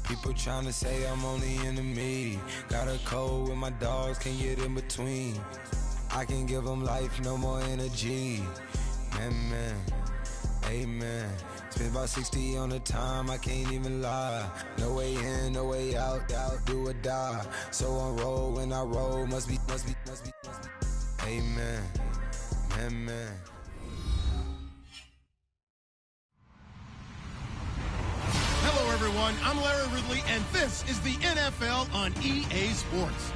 People trying to say I'm only enemy. Got a code with my dogs, can't get in between. I can give them life, no more energy. Man, amen. Spent about 60 on the time, I can't even lie. No way in, no way out, do or die. So on roll, when I roll, must be. Amen, man. Hello, everyone. I'm Larry Ridley, and this is the NFL on EA Sports.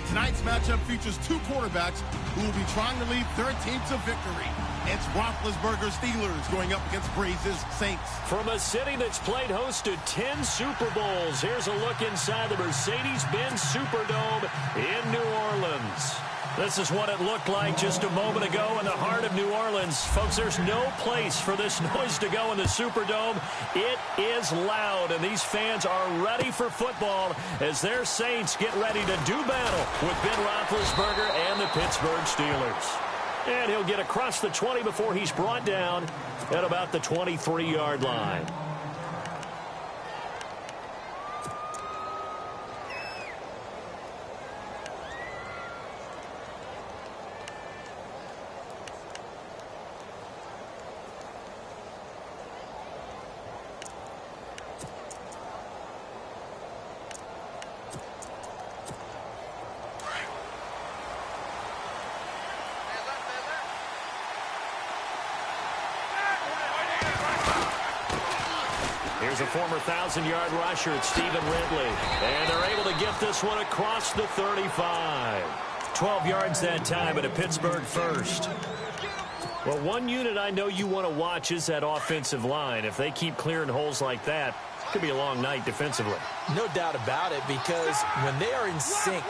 Tonight's matchup features two quarterbacks who will be trying to lead their team to victory. It's Roethlisberger's Steelers going up against Breeze's Saints. From a city that's played host to 10 Super Bowls, here's a look inside the Mercedes-Benz Superdome in New Orleans. This is what it looked like just a moment ago in the heart of New Orleans. Folks, there's no place for this noise to go in the Superdome. It is loud, and these fans are ready for football as their Saints get ready to do battle with Ben Roethlisberger and the Pittsburgh Steelers. And he'll get across the 20 before he's brought down at about the 23-yard line. Here's a former 1,000-yard rusher, it's Stephen Ridley. And they're able to get this one across the 35. 12 yards that time, but a Pittsburgh first. Well, one unit I know you want to watch is that offensive line. If they keep clearing holes like that, it could be a long night defensively. No doubt about it, because when they are in sync,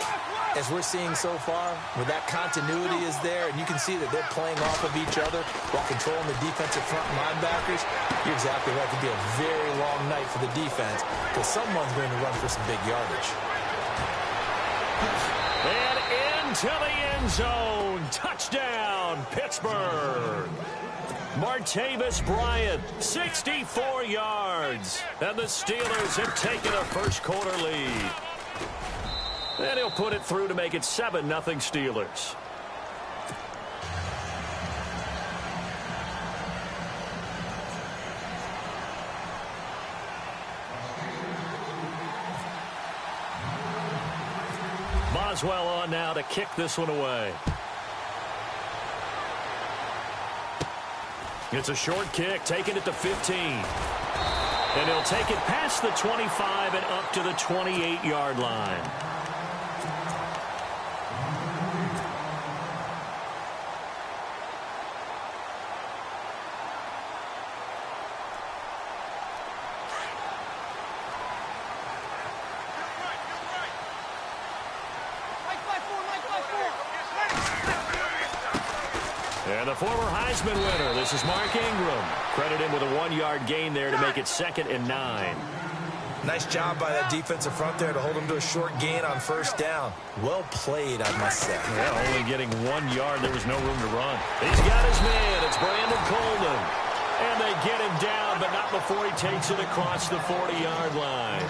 as we're seeing so far, where that continuity is there, and you can see that they're playing off of each other while controlling the defensive front linebackers, you're exactly right. It could be a very long night for the defense because someone's going to run for some big yardage. And into the end zone. Touchdown, Pittsburgh. Martavis Bryant, 64 yards. And the Steelers have taken a first-quarter lead. And he'll put it through to make it 7-0 Steelers. Boswell on now to kick this one away. It's a short kick, taking it to 15. And he'll take it past the 25 and up to the 28-yard line. And the former Heisman winner, this is Mark Ingram. Credit him with a 1-yard gain there to make it 2nd and 9. Nice job by that defensive front there to hold him to a short gain on first down. Well played, I must say. Yeah, only getting 1 yard. There was no room to run. He's got his man. It's Brandon Coleman. And they get him down, but not before he takes it across the 40-yard line.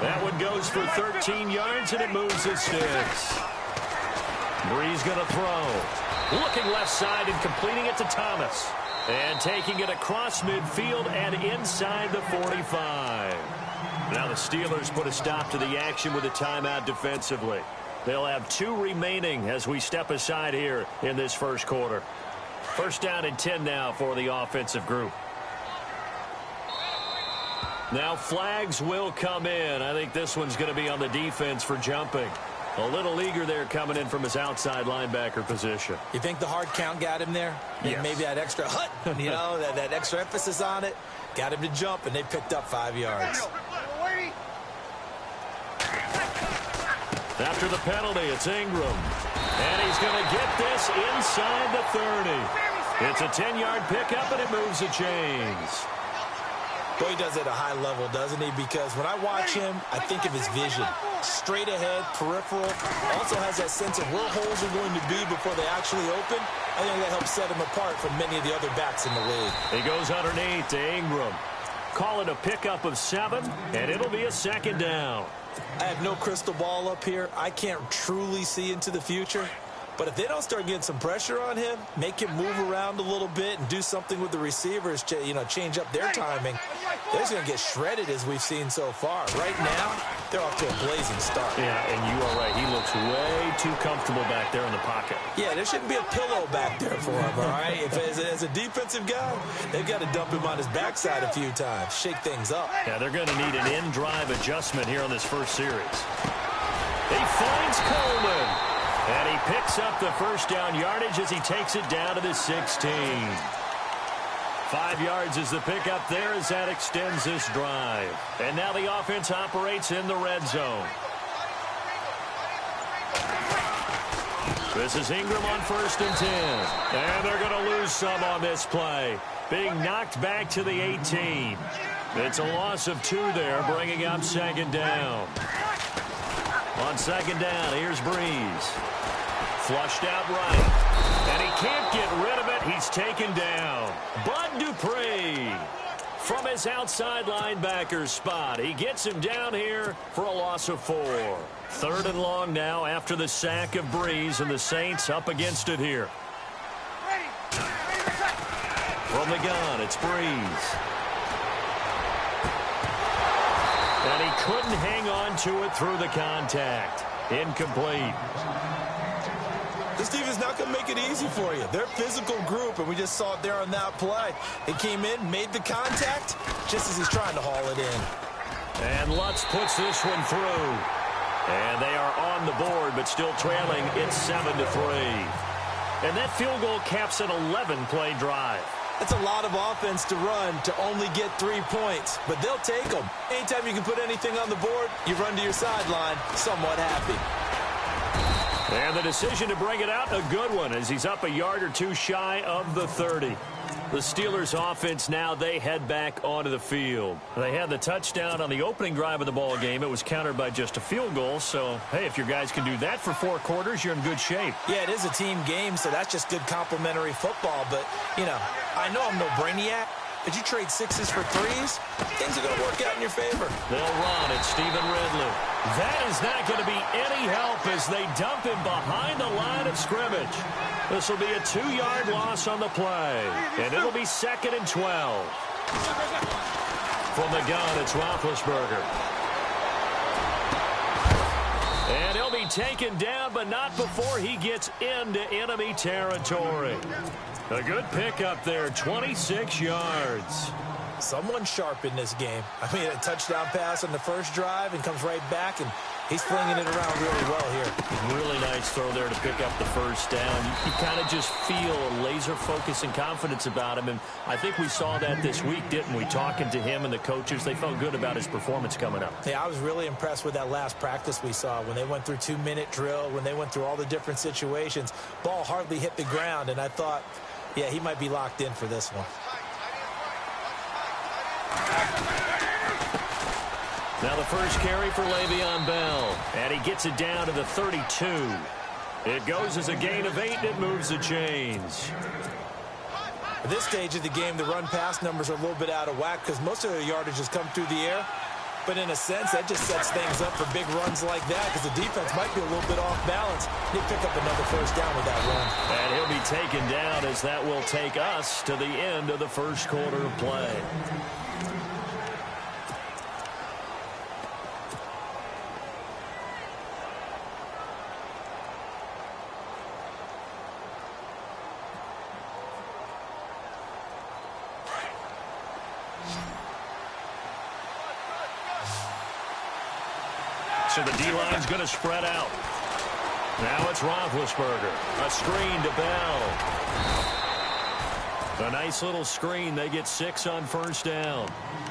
That one goes for 13 yards, and it moves the sticks. Breeze going to throw. Looking left side and completing it to Thomas. And taking it across midfield and inside the 45. Now the Steelers put a stop to the action with a timeout defensively. They'll have 2 remaining as we step aside here in this first quarter. First down and 10 now for the offensive group. Now flags will come in. I think this one's going to be on the defense for jumping. A little eager there coming in from his outside linebacker position. You think the hard count got him there? Yes. Maybe that extra you know, that extra emphasis on it. Got him to jump, and they picked up 5 yards. After the penalty, it's Ingram. And he's going to get this inside the 30. It's a 10-yard pickup, and it moves the chains. Boy, he does it at a high level, doesn't he? Because when I watch him, I think of his vision. Straight ahead, peripheral. Also has that sense of where holes are going to be before they actually open. I think that helps set him apart from many of the other backs in the league. He goes underneath to Ingram. Call it a pickup of 7, and it'll be a second down. I have no crystal ball up here. I can't truly see into the future. But if they don't start getting some pressure on him, make him move around a little bit and do something with the receivers, change up their timing, they're going to get shredded as we've seen so far. Right now, they're off to a blazing start. Yeah, and you are right. He looks way too comfortable back there in the pocket. Yeah, there shouldn't be a pillow back there for him, all right? If as a defensive guy, they've got to dump him on his backside a few times, shake things up. Yeah, they're going to need an in-drive adjustment here on this first series. He finds Coleman. And he picks up the first down yardage as he takes it down to the 16. 5 yards is the pickup there as that extends this drive. And now the offense operates in the red zone. This is Ingram on 1st and 10. And they're going to lose some on this play. Being knocked back to the 18. It's a loss of 2 there, bringing up 2nd down. On 2nd down, here's Breeze. Flushed out right. And he can't get rid of it. He's taken down. Bud Dupree from his outside linebacker spot. He gets him down here for a loss of 4. 3rd and long now after the sack of Breeze, and the Saints up against it here. From the gun, it's Breeze. And he couldn't hang on to it through the contact. Incomplete. This defense is not going to make it easy for you. They're a physical group, and we just saw it there on that play. He came in, made the contact, just as he's trying to haul it in. And Lutz puts this one through. And they are on the board, but still trailing. It's 7-3. And that field goal caps an 11-play drive. That's a lot of offense to run to only get 3 points, but they'll take them. Anytime you can put anything on the board, you run to your sideline somewhat happy. And the decision to bring it out, a good one, as he's up a yard or 2 shy of the 30. The Steelers offense now, they head back onto the field. They had the touchdown on the opening drive of the ball game. It was countered by just a field goal. So, hey, if your guys can do that for 4 quarters, you're in good shape. Yeah, it is a team game, so that's just good complimentary football. But, I know I'm no brainiac. But you trade 6s for 3s, things are going to work out in your favor. They'll run at Stephen Ridley. That is not going to be any help as they dump him behind the line of scrimmage. This will be a 2-yard loss on the play, and it'll be 2nd and 12. From the gun, it's Roethlisberger. And he'll be taken down, but not before he gets into enemy territory. A good pickup there, 26 yards. Someone sharp in this game. I mean, a touchdown pass on the first drive and comes right back, and he's flinging it around really well here. Really nice throw there to pick up the first down. You kind of just feel a laser focus and confidence about him, and I think we saw that this week, didn't we? Talking to him and the coaches, they felt good about his performance coming up. Yeah, I was really impressed with that last practice we saw when they went through 2-minute drill, when they went through all the different situations. Ball hardly hit the ground, and I thought, yeah, he might be locked in for this one. Now the first carry for Le'Veon Bell, and he gets it down to the 32. It goes as a gain of 8, and it moves the chains. At this stage of the game, the run-pass numbers are a little bit out of whack because most of the yardage has come through the air. But in a sense, that just sets things up for big runs like that because the defense might be a little bit off balance. He'll pick up another first down with that run. And he'll be taken down as that will take us to the end of the first quarter of play. So the D-line's going to spread out. Now it's Roethlisberger. A screen to Bell. A nice little screen. They get 6 on first down.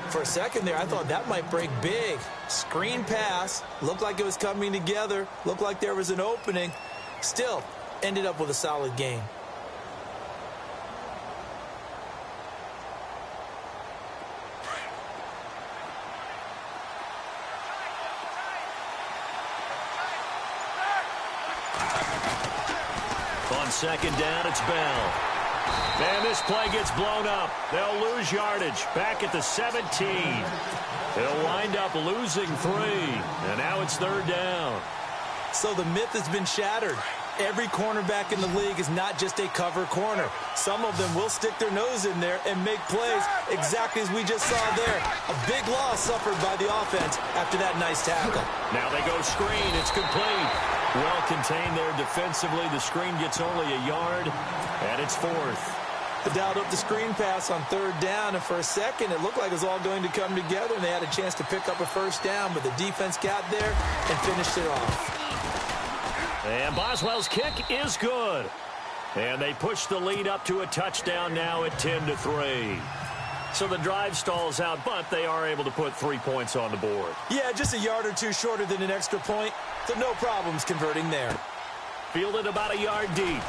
For a second there, I thought that might break big. Screen pass. Looked like it was coming together. Looked like there was an opening. Still, ended up with a solid game. On second down, it's Bell. And this play gets blown up. They'll lose yardage back at the 17. They'll wind up losing 3. And now it's 3rd down. So the myth has been shattered. Every cornerback in the league is not just a cover corner. Some of them will stick their nose in there and make plays exactly as we just saw there. A big loss suffered by the offense after that nice tackle. Now they go screen. It's complete. Well contained there defensively. The screen gets only a yard, and it's 4th. They dialed up the screen pass on 3rd down, and for a second it looked like it was all going to come together, and they had a chance to pick up a 1st down, but the defense got there and finished it off. And Boswell's kick is good. And they push the lead up to a touchdown now at 10-3. So the drive stalls out, but they are able to put 3 points on the board. Yeah, just a yard or two shorter than an extra point, so no problems converting there. Fielded about a yard deep.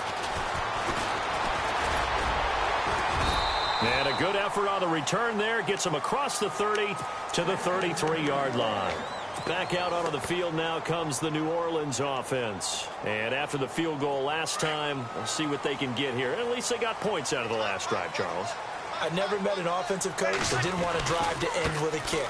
And a good effort on the return there. Gets them across the 30 to the 33-yard line. Back out onto the field now comes the New Orleans offense. And after the field goal last time, we'll see what they can get here. At least they got points out of the last drive, Charles. I never met an offensive coach that didn't want to drive to end with a kick.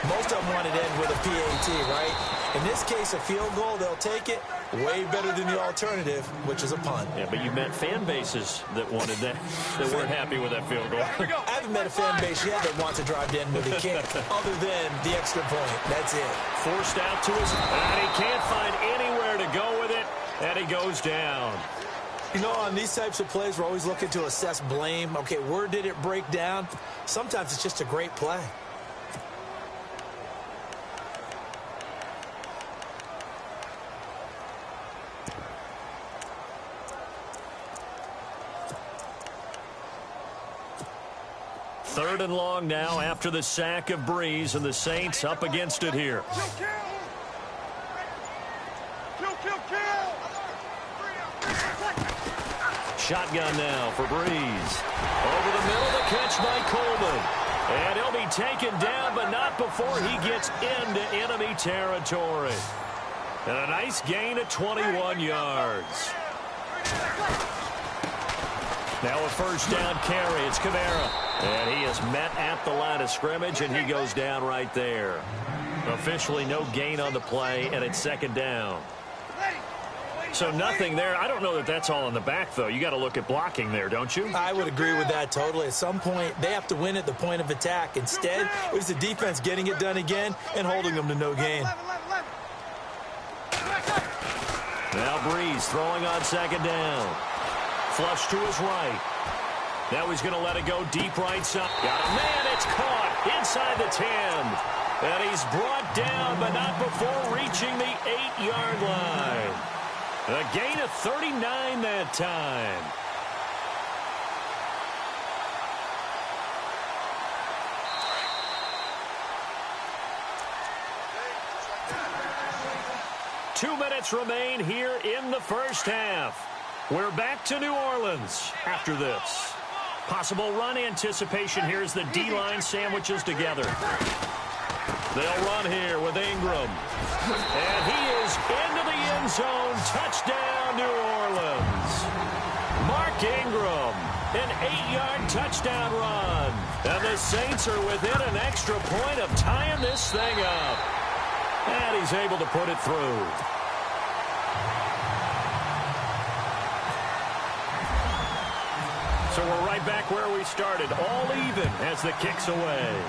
Most of them wanted to end with a PAT, right? In this case, a field goal, they'll take it. Way better than the alternative, which is a punt. Yeah, but you met fan bases that wanted that, that weren't happy with that field goal. I haven't met a fan base yet that wants to drive to end with a kick, other than the extra point. That's it. Forced out to his, and he can't find anywhere to go with it, and he goes down. You know, on these types of plays, we're always looking to assess blame. Okay, where did it break down? Sometimes it's just a great play. Third and long now after the sack of Breeze, and the Saints up against it here. Shotgun now for Breeze. Over the middle, the catch by Coleman. And he'll be taken down, but not before he gets into enemy territory. And a nice gain of 21 yards. Now a first down carry. It's Kamara. And he is met at the line of scrimmage, and he goes down right there. Officially no gain on the play, and it's 2nd down. So nothing there. I don't know that that's all in the back, though. You got to look at blocking there, don't you? I would agree with that totally. At some point, they have to win at the point of attack. Instead, it was the defense getting it done again and holding them to no gain. Now Breeze throwing on 2nd down. Flush to his right. Now he's going to let it go deep right side. Got a man. It's caught inside the 10. And he's brought down, but not before reaching the 8-yard line. A gain of 39 that time. Two minutes remain here in the first half. We're back to New Orleans after this. Possible run anticipation here as the D-line sandwiches together. They'll run here with Ingram. And he is into the end zone. Touchdown, New Orleans. Mark Ingram, an 8-yard touchdown run. And the Saints are within an extra point of tying this thing up. And he's able to put it through. So we're right back where we started. All even as the kick's away.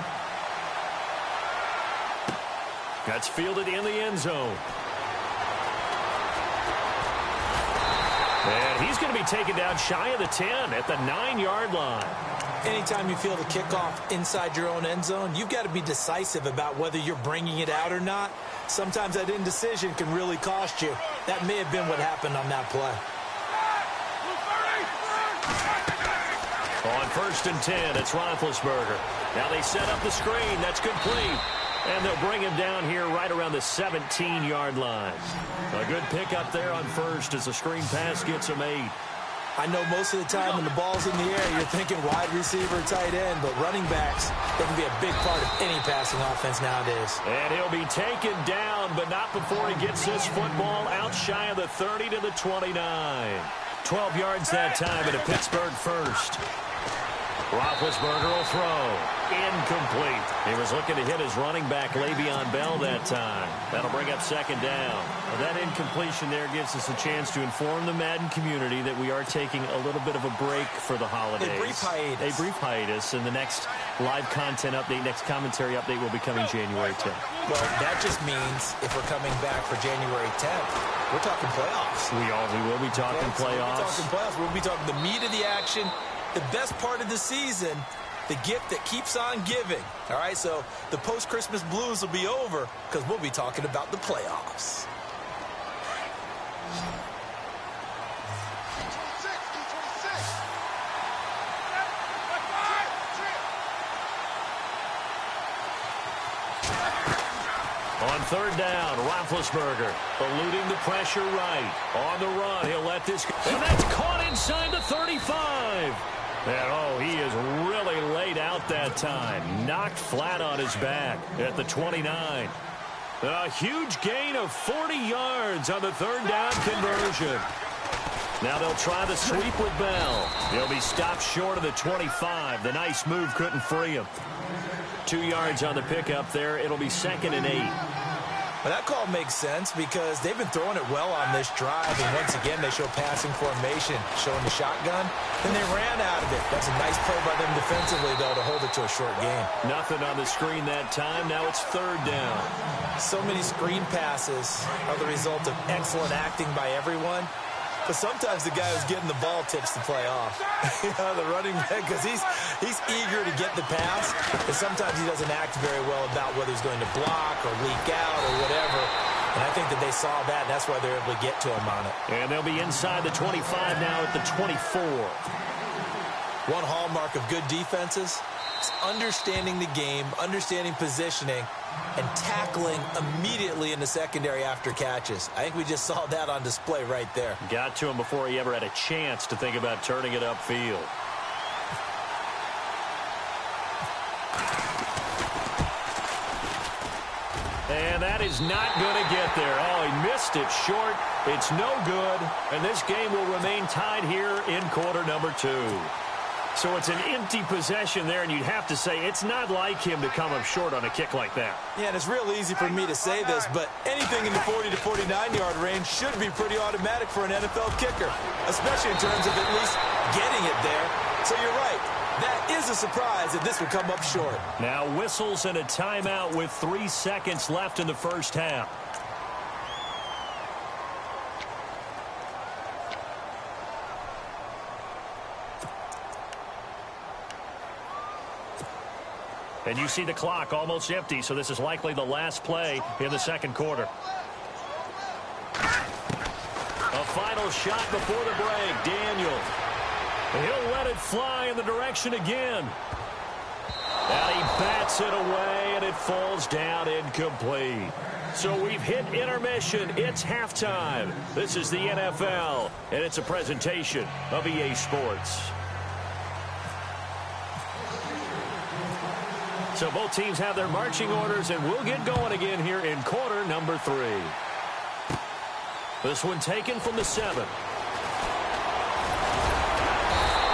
That's fielded in the end zone. And he's going to be taken down shy of the 10 at the 9-yard line. Anytime you field a kickoff inside your own end zone, you've got to be decisive about whether you're bringing it out or not. Sometimes that indecision can really cost you. That may have been what happened on that play. On 1st and 10, it's Roethlisberger. Now they set up the screen. That's complete. And they'll bring him down here right around the 17-yard line. A good pickup there on 1st as the screen pass gets him 8. I know most of the time when the ball's in the air, you're thinking wide receiver, tight end, but running backs, they can be a big part of any passing offense nowadays. And he'll be taken down, but not before he gets his football out shy of the 30 to the 29. 12 yards that time and a Pittsburgh first. Roethlisberger will throw. Incomplete. He was looking to hit his running back, Le'Veon Bell, that time. That'll bring up second down. Well, that incompletion there gives us a chance to inform the Madden community that we are taking a little bit of a break for the holidays. A brief hiatus. And the next live content update, next commentary update will be coming January 10th. Well, that just means if we're coming back for January 10th, we're talking playoffs. We will be talking playoffs. We'll be talking the meat of the action, the best part of the season, the gift that keeps on giving. All right, so the post-Christmas blues will be over because we'll be talking about the playoffs. On third down, Roethlisberger eluding the pressure right. On the run, he'll let this go. And that's caught inside the 35. And, he is really laid out that time. Knocked flat on his back at the 29. A huge gain of 40 yards on the third down conversion. Now they'll try the sweep with Bell. He'll be stopped short of the 25. The nice move couldn't free him. 2 yards on the pickup there. It'll be 2nd and 8. Well, that call makes sense because they've been throwing it well on this drive, and once again they show passing formation, showing the shotgun. Then they ran out of it. That's a nice play by them defensively, though, to hold it to a short game. Nothing on the screen that time. Now it's third down. So many screen passes are the result of excellent acting by everyone. But sometimes the guy who's getting the ball tips the play off. The running back, because he's eager to get the pass, and sometimes he doesn't act very well about whether he's going to block or leak out or whatever. And I think that they saw that, and that's why they're able to get to him on it. And they'll be inside the 25 now at the 24. One hallmark of good defenses is understanding the game, understanding positioning, and tackling immediately in the secondary after catches. I think we just saw that on display right there. Got to him before he ever had a chance to think about turning it upfield. And that is not going to get there. He missed it short. It's no good. And this game will remain tied here in quarter number 2. So it's an empty possession there, and you'd have to say it's not like him to come up short on a kick like that. Yeah, and it's real easy for me to say this, but anything in the 40 to 49-yard range should be pretty automatic for an NFL kicker, especially in terms of at least getting it there. So you're right. That is a surprise that this would come up short. Now whistles and a timeout with 3 seconds left in the first half. And you see the clock almost empty, so this is likely the last play in the second quarter. A final shot before the break. Daniel. He'll let it fly in the direction again. And he bats it away, and it falls down incomplete. So we've hit intermission. It's halftime. This is the NFL, and it's a presentation of EA Sports. So both teams have their marching orders, and we'll get going again here in quarter number 3. This one taken from the 7.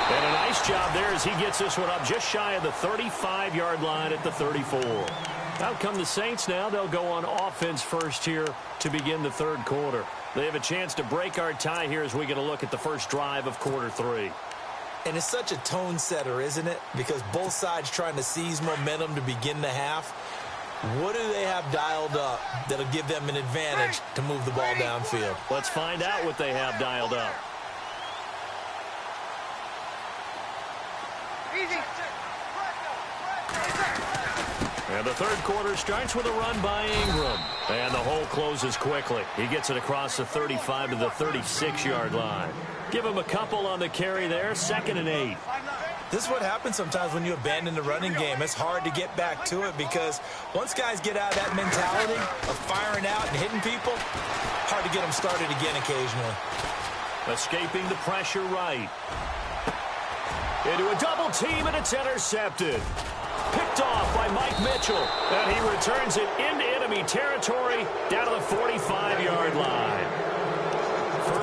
And a nice job there as he gets this one up just shy of the 35-yard line at the 34. Out come the Saints now. They'll go on offense first here to begin the third quarter. They have a chance to break our tie here as we get a look at the first drive of quarter 3. And it's such a tone setter, isn't it? Because both sides trying to seize momentum to begin the half. What do they have dialed up that'll give them an advantage to move the ball downfield? Let's find out what they have dialed up. And the third quarter starts with a run by Ingram. And the hole closes quickly. He gets it across the 35 to the 36-yard line. Give him a couple on the carry there. 2nd and 8. This is what happens sometimes when you abandon the running game. It's hard to get back to it because once guys get out of that mentality of firing out and hitting people, hard to get them started again occasionally. Escaping the pressure right. Into a double team, and it's intercepted. Picked off by Mike Mitchell. And he returns it into enemy territory down to the 45-yard line.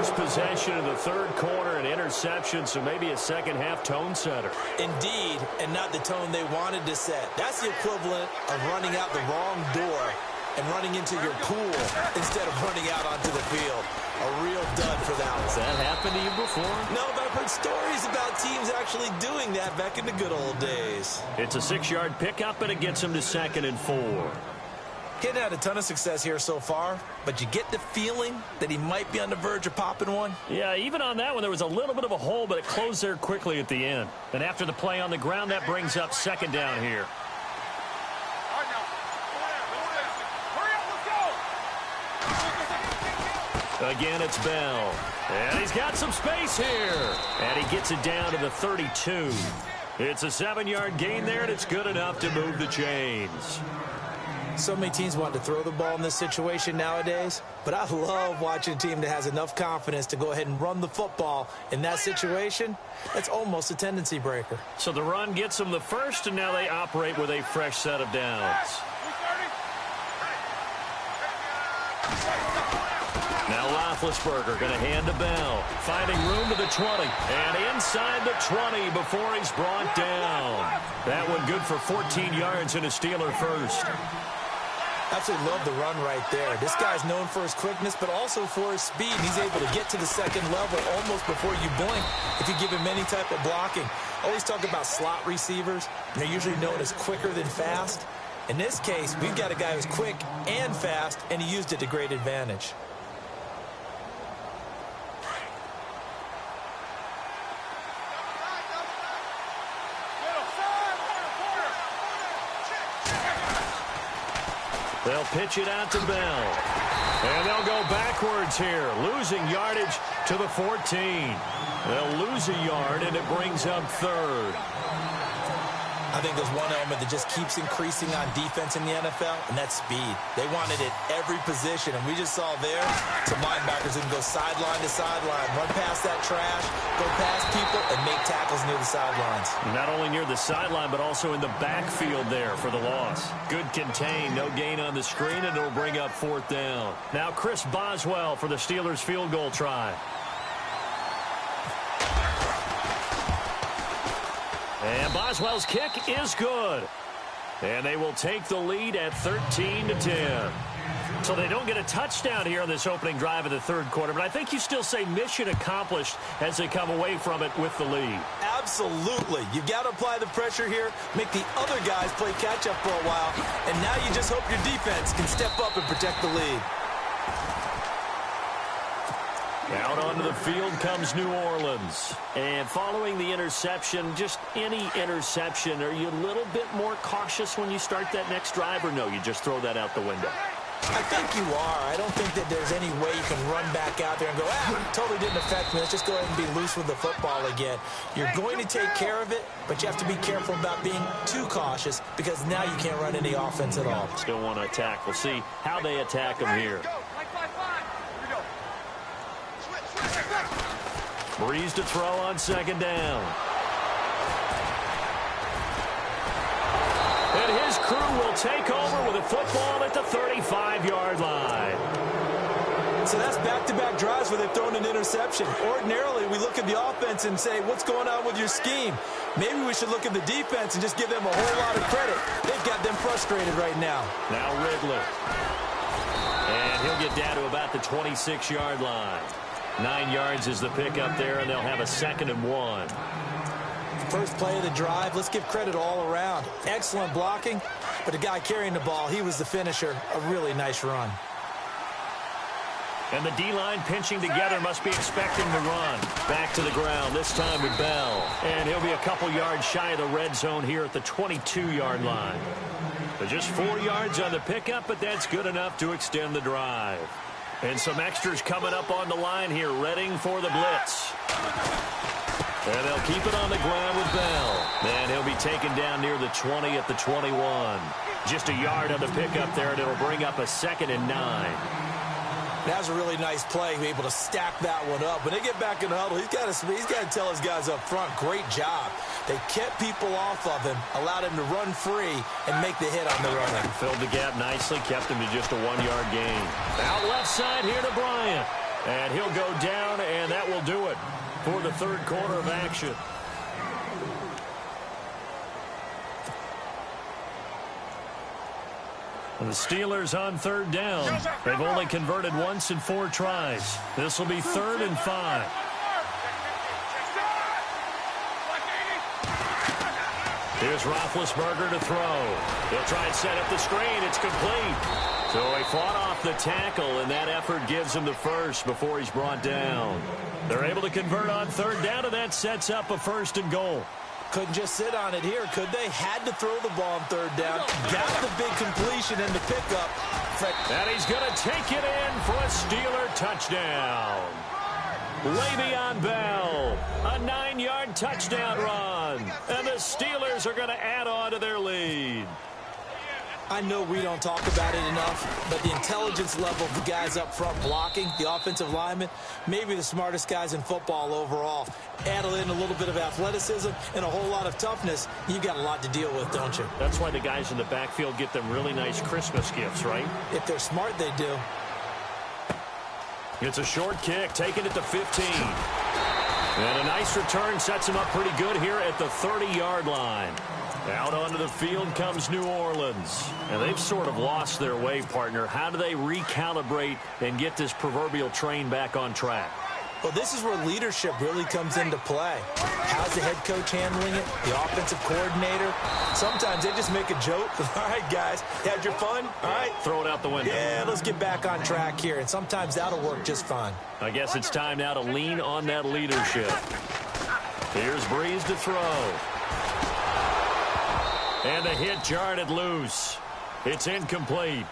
first possession of the third quarter, an interception, so maybe a second-half tone setter. Indeed, and not the tone they wanted to set. That's the equivalent of running out the wrong door and running into your pool instead of running out onto the field. A real dud for that one. Has that happened to you before? No, but I've heard stories about teams actually doing that back in the good old days. It's a 6-yard pickup, and it gets them to 2nd and 4. Getting had a ton of success here so far, but you get the feeling that he might be on the verge of popping one. Yeah, even on that one, there was a little bit of a hole, but it closed there quickly at the end. And after the play on the ground, that brings up 2nd down here. Again, it's Bell. And he's got some space here. And he gets it down to the 32. It's a 7-yard gain there, and it's good enough to move the chains. So many teams want to throw the ball in this situation nowadays, but I love watching a team that has enough confidence to go ahead and run the football in that situation. That's almost a tendency breaker. So the run gets them the first, and now they operate with a fresh set of downs. Now Roethlisberger going to hand to Bell, finding room to the 20, and inside the 20 before he's brought down. That one good for 14 yards and a Steeler first. Absolutely love the run right there. This guy's known for his quickness, but also for his speed. He's able to get to the second level almost before you blink if you give him any type of blocking. Always talk about slot receivers. They're usually known as quicker than fast. In this case, we've got a guy who's quick and fast, and he used it to great advantage. They'll pitch it out to Bell. And they'll go backwards here, losing yardage to the 14. They'll lose a yard, and it brings up 3rd. I think there's one element that just keeps increasing on defense in the NFL, and that's speed. They want it at every position, and we just saw there some linebackers who can go sideline to sideline, run past that trash, go past people, and make tackles near the sidelines. Not only near the sideline, but also in the backfield there for the loss. Good contain, no gain on the screen, and it'll bring up 4th down. Now Chris Boswell for the Steelers field goal try. And Boswell's kick is good. And they will take the lead at 13-10. So they don't get a touchdown here on this opening drive of the third quarter, but I think you still say mission accomplished as they come away from it with the lead. Absolutely. You've got to apply the pressure here, make the other guys play catch-up for a while, and now you just hope your defense can step up and protect the lead. Out onto the field comes New Orleans. And following the interception, just any interception, are you a little bit more cautious when you start that next drive, or no, you just throw that out the window? I think you are. I don't think that there's any way you can run back out there and go, totally didn't affect me. Let's just go ahead and be loose with the football again. You're going to take care of it, but you have to be careful about being too cautious because now you can't run any offense at all. Still want to attack. We'll see how they attack them here. Breeze to throw on 2nd down. And his crew will take over with a football at the 35-yard line. So that's back-to-back drives where they've thrown an interception. Ordinarily, we look at the offense and say, what's going on with your scheme? Maybe we should look at the defense and just give them a whole lot of credit. They've got them frustrated right now. Now Ridley. And he'll get down to about the 26-yard line. 9 yards is the pickup there, and they'll have a 2nd and 1. First play of the drive, let's give credit all around. Excellent blocking, but the guy carrying the ball, he was the finisher. A really nice run. And the D-line pinching together, must be expecting the run. Back to the ground, this time with Bell. And he'll be a couple yards shy of the red zone here at the 22-yard line. So just 4 yards on the pickup, but that's good enough to extend the drive. And some extras coming up on the line here, readying for the blitz. And they'll keep it on the ground with Bell. And he'll be taken down near the 20 at the 21. Just a yard on the pickup there, and it'll bring up a 2nd and 9. That was a really nice play, be able to stack that one up. When they get back in the huddle, he's got to tell his guys up front, great job. They kept people off of him, allowed him to run free, and make the hit on the running. Filled the gap nicely, kept him to just a 1-yard gain. Out left side here to Bryant. And he'll go down, and that will do it for the third quarter of action. The Steelers on third down. They've only converted once in 4 tries. This will be 3rd and 5. Here's Roethlisberger to throw. He'll try and set up the screen. It's complete. So he fought off the tackle, and that effort gives him the first before he's brought down. They're able to convert on third down, and that sets up a 1st and goal. Couldn't just sit on it here, could they? Had to throw the ball on third down. Got the big completion in the pickup. And he's going to take it in for a Steeler touchdown. Le'Veon Bell, a 9-yard touchdown run. And the Steelers are going to add on to their lead. I know we don't talk about it enough, but the intelligence level of the guys up front blocking, the offensive linemen, maybe the smartest guys in football overall. Add in a little bit of athleticism and a whole lot of toughness, you've got a lot to deal with, don't you? That's why the guys in the backfield get them really nice Christmas gifts, right? If they're smart, they do. It's a short kick, taking it to 15. And a nice return sets him up pretty good here at the 30-yard line. Out onto the field comes New Orleans. And they've sort of lost their way, partner. How do they recalibrate and get this proverbial train back on track? Well, this is where leadership really comes into play. How's the head coach handling it? The offensive coordinator? Sometimes they just make a joke. All right, guys, had your fun? All right. Throw it out the window. Yeah, let's get back on track here. And sometimes that'll work just fine. I guess it's time now to lean on that leadership. Here's Breeze to throw. And the hit jarred it loose. It's incomplete.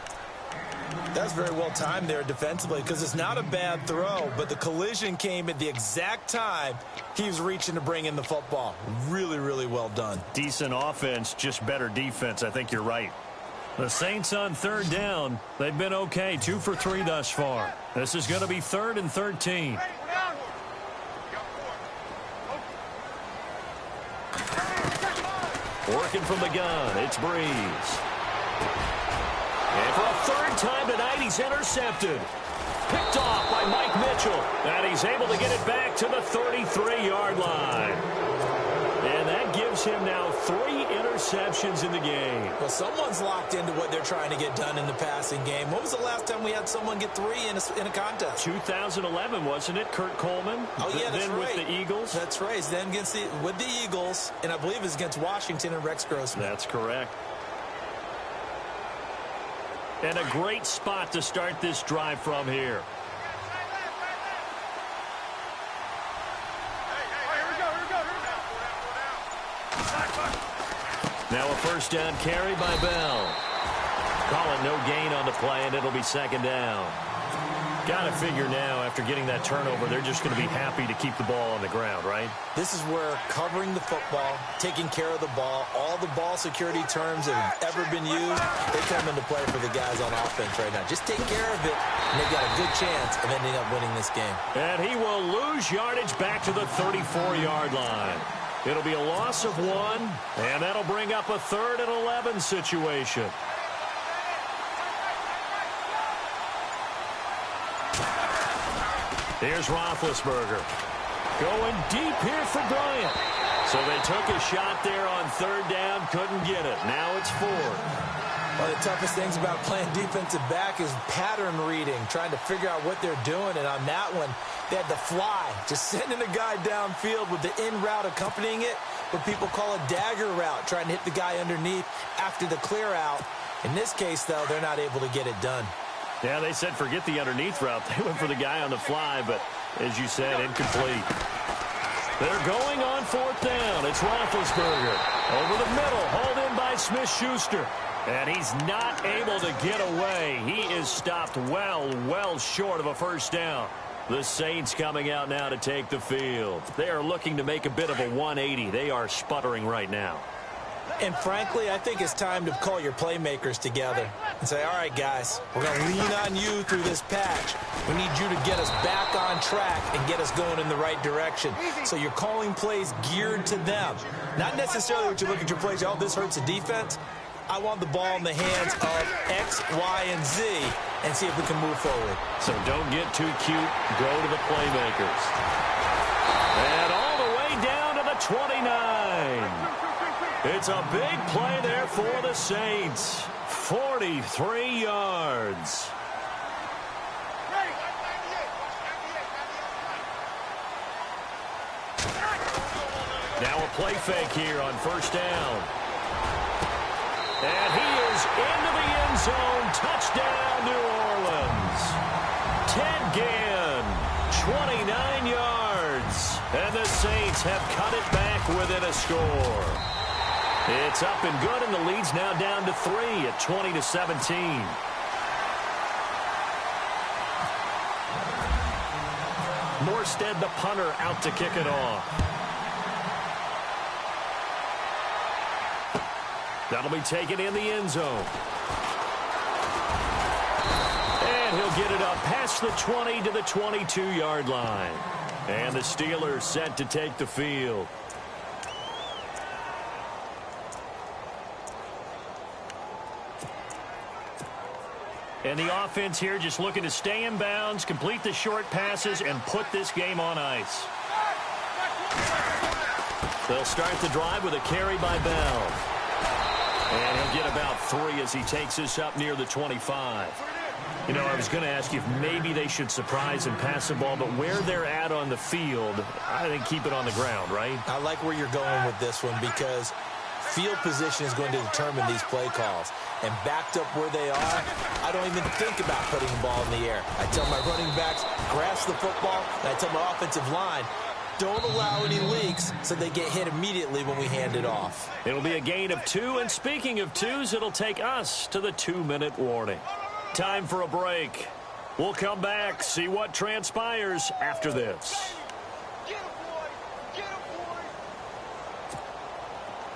That's very well timed there defensively because it's not a bad throw, but the collision came at the exact time he was reaching to bring in the football. Really, really well done. Decent offense, just better defense. I think you're right. The Saints on third down. They've been okay, 2 for 3 thus far. This is going to be 3rd and 13. Working from the gun, it's Breeze. And for a 3rd time tonight, he's intercepted. Picked off by Mike Mitchell. And he's able to get it back to the 33-yard line. And that gives him now 3 interceptions in the game. Well, someone's locked into what they're trying to get done in the passing game. When was the last time we had someone get 3 in a contest? 2011, wasn't it? Kurt Coleman? Oh, yeah, that's then right. With the Eagles? That's right. Then with the Eagles, and I believe it's against Washington and Rex Grossman. That's correct. And a great spot to start this drive from here. Now a 1st down carry by Bell. Calling no gain on the play, and it'll be 2nd down. Got to figure now, after getting that turnover, they're just going to be happy to keep the ball on the ground, right? This is where covering the football, taking care of the ball, all the ball security terms that have ever been used, they come into play for the guys on offense right now. Just take care of it, and they've got a good chance of ending up winning this game. And he will lose yardage back to the 34-yard line. It'll be a loss of 1, and that'll bring up a 3rd and 11 situation. Here's Roethlisberger. Going deep here for Bryant. So they took a shot there on 3rd down, couldn't get it. Now it's 4th. One of the toughest things about playing defensive back is pattern reading, trying to figure out what they're doing. And on that one, they had the fly, just sending a guy downfield with the in route accompanying it, what people call a dagger route, trying to hit the guy underneath after the clear out. In this case, though, they're not able to get it done. Yeah, they said forget the underneath route. They went for the guy on the fly, but as you said, incomplete. They're going on 4th down. It's Roethlisberger. Over the middle, hauled in by Smith-Schuster. And he's not able to get away. He is stopped well short of a 1st down. The Saints coming out now to take the field. They are looking to make a bit of a 180. They are sputtering right now. And frankly, I think it's time to call your playmakers together and say, all right, guys, we're going to lean on you through this patch. We need you to get us back on track and get us going in the right direction. So you're calling plays geared to them. Not necessarily what you look at your plays, oh, this hurts the defense. I want the ball in the hands of X, Y, and Z and see if we can move forward. So don't get too cute. Go to the playmakers. And all the way down to the 29. It's a big play there for the Saints. 43 yards. Now a play fake here on first down. And he is into the end zone. Touchdown, New Orleans. Ted Ginn, 29 yards. And the Saints have cut it back within a score. It's up and good, and the lead's now down to 3 at 20-17. Morstead, the punter, out to kick it off. That'll be taken in the end zone. And he'll get it up past the 20 to the 22-yard line. And the Steelers set to take the field. And the offense here just looking to stay in bounds, complete the short passes, and put this game on ice. They'll start the drive with a carry by Bell. And he'll get about 3 as he takes this up near the 25. You know, I was going to ask you if maybe they should surprise and pass the ball, but where they're at on the field, I think keep it on the ground, right? I like where you're going with this one because field position is going to determine these play calls. And backed up where they are, I don't even think about putting the ball in the air. I tell my running backs, grasp the football, and I tell my offensive line, don't allow any leaks so they get hit immediately when we hand it off. It'll be a gain of 2, and speaking of 2s, it'll take us to the 2-minute warning. Time for a break. We'll come back, see what transpires after this.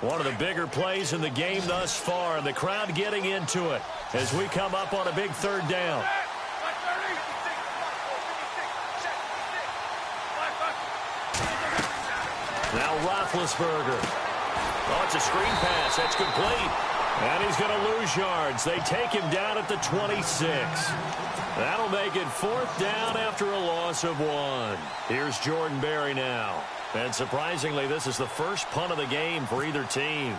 One of the bigger plays in the game thus far, and the crowd getting into it as we come up on a big third down. Now Roethlisberger. Oh, it's a screen pass. That's complete. And he's going to lose yards. They take him down at the 26. That'll make it 4th down after a loss of 1. Here's Jordan Berry now. And surprisingly, this is the first punt of the game for either team.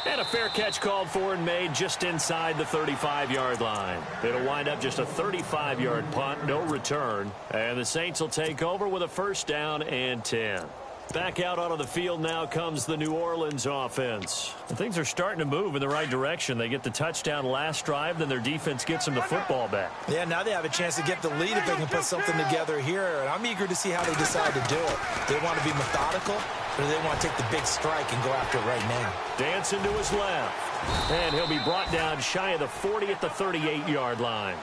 And a fair catch called for and made just inside the 35-yard line. It'll wind up just a 35-yard punt, no return. And the Saints will take over with a 1st down and 10. Back out onto the field now comes the New Orleans offense. And things are starting to move in the right direction. They get the touchdown last drive, then their defense gets them the football back. Yeah, now they have a chance to get the lead if they can put something together here. And I'm eager to see how they decide to do it. They want to be methodical, or do they want to take the big strike and go after it right now? Dancing to his left. And he'll be brought down shy of the 40 at the 38-yard line.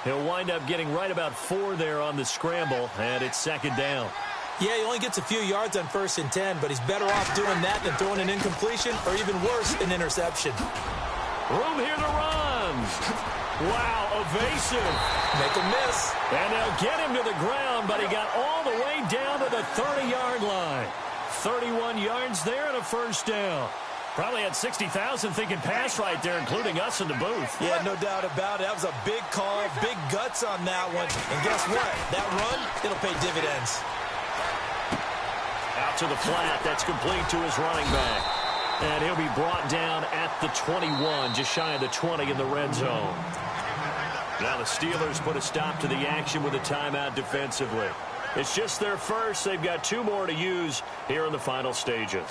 He'll wind up getting right about 4 there on the scramble, and it's 2nd down. Yeah, he only gets a few yards on 1st and 10, but he's better off doing that than throwing an incompletion or even worse, an interception. Room here to run. Wow, evasive. Make a miss. And they'll get him to the ground, but he got all the way down to the 30-yard line. 31 yards there and a 1st down. Probably had 60,000 thinking pass right there, including us in the booth. Yeah, no doubt about it. That was a big call, big guts on that one. And guess what? That run, it'll pay dividends. Out to the flat. That's complete to his running back. And he'll be brought down at the 21, just shy of the 20 in the red zone. Now the Steelers put a stop to the action with a timeout defensively. It's just their first. They've got 2 more to use here in the final stages.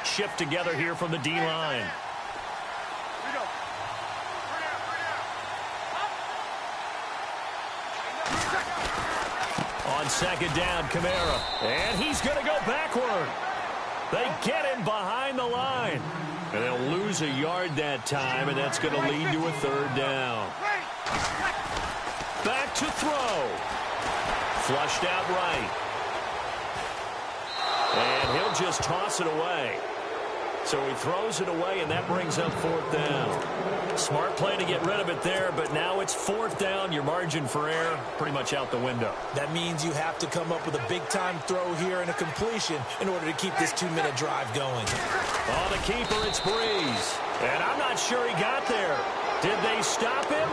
Shift together here from the D-line. On 2nd down, Kamara. And he's going to go backward. They get him behind the line. And they'll lose a yard that time, and that's going to lead to a 3rd down. Back to throw. Flushed out right. And he'll just toss it away. So he throws it away, and that brings up 4th down. Smart play to get rid of it there, but now it's 4th down. Your margin for error pretty much out the window. That means you have to come up with a big-time throw here and a completion in order to keep this 2-minute drive going. On the keeper, it's Breeze. And I'm not sure he got there. Did they stop him?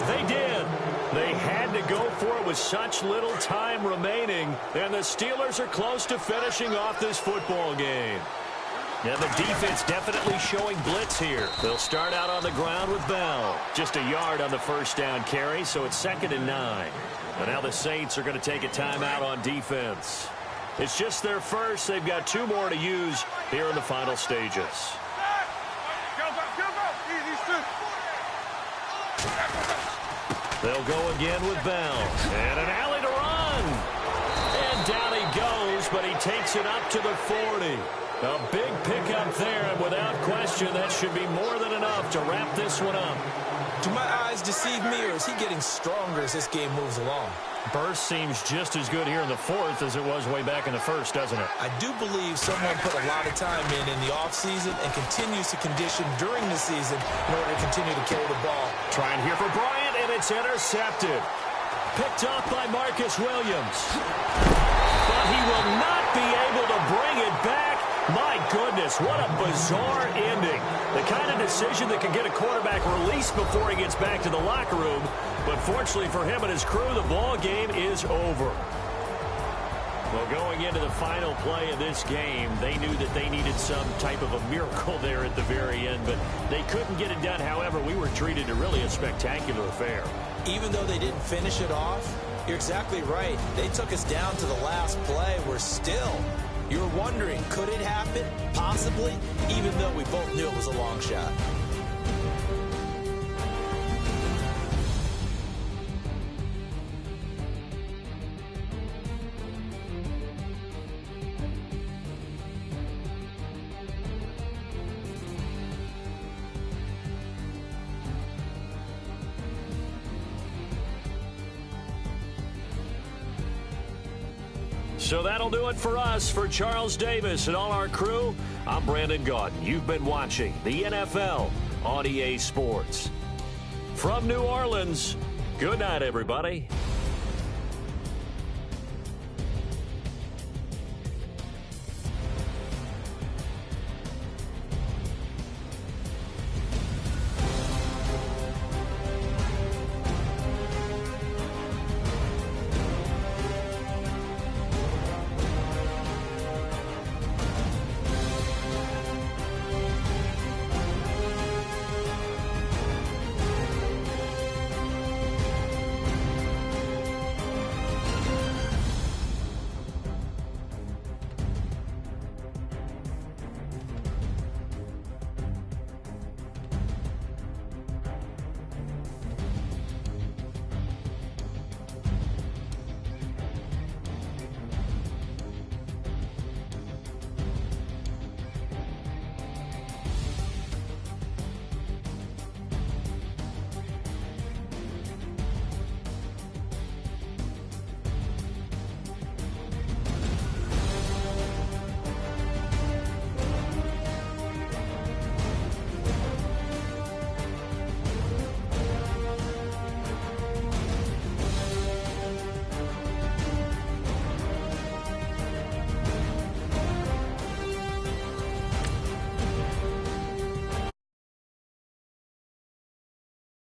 They did. They had to go for it with such little time remaining, and the Steelers are close to finishing off this football game. And the defense definitely showing blitz here. They'll start out on the ground with Bell. Just a yard on the first down carry, so it's 2nd and 9. And now the Saints are going to take a timeout on defense. It's just their first. They've got 2 more to use here in the final stages. They'll go again with Bell. And an alley to run. And down he goes, but he takes it up to the 40. A big pickup there, and without question, that should be more than enough to wrap this one up. Do my eyes deceive me, or is he getting stronger as this game moves along? Burst seems just as good here in the 4th as it was way back in the 1st, doesn't it? I do believe someone put a lot of time in the offseason and continues to condition during the season in order to continue to carry the ball. Trying here for Bryant, and it's intercepted. Picked off by Marcus Williams. But he will not be able to bring it back. My goodness, what a bizarre ending. The kind of decision that can get a quarterback released before he gets back to the locker room. But fortunately for him and his crew, the ball game is over. Well, going into the final play of this game, they knew that they needed some type of a miracle there at the very end, but they couldn't get it done. However, we were treated to really a spectacular affair. Even though they didn't finish it off, you're exactly right. They took us down to the last play. You're wondering, could it happen? Possibly, even though we both knew it was a long shot. So that'll do it for us. For Charles Davis and all our crew, I'm Brandon Gaudin. You've been watching the NFL on EA Sports. From New Orleans, good night, everybody.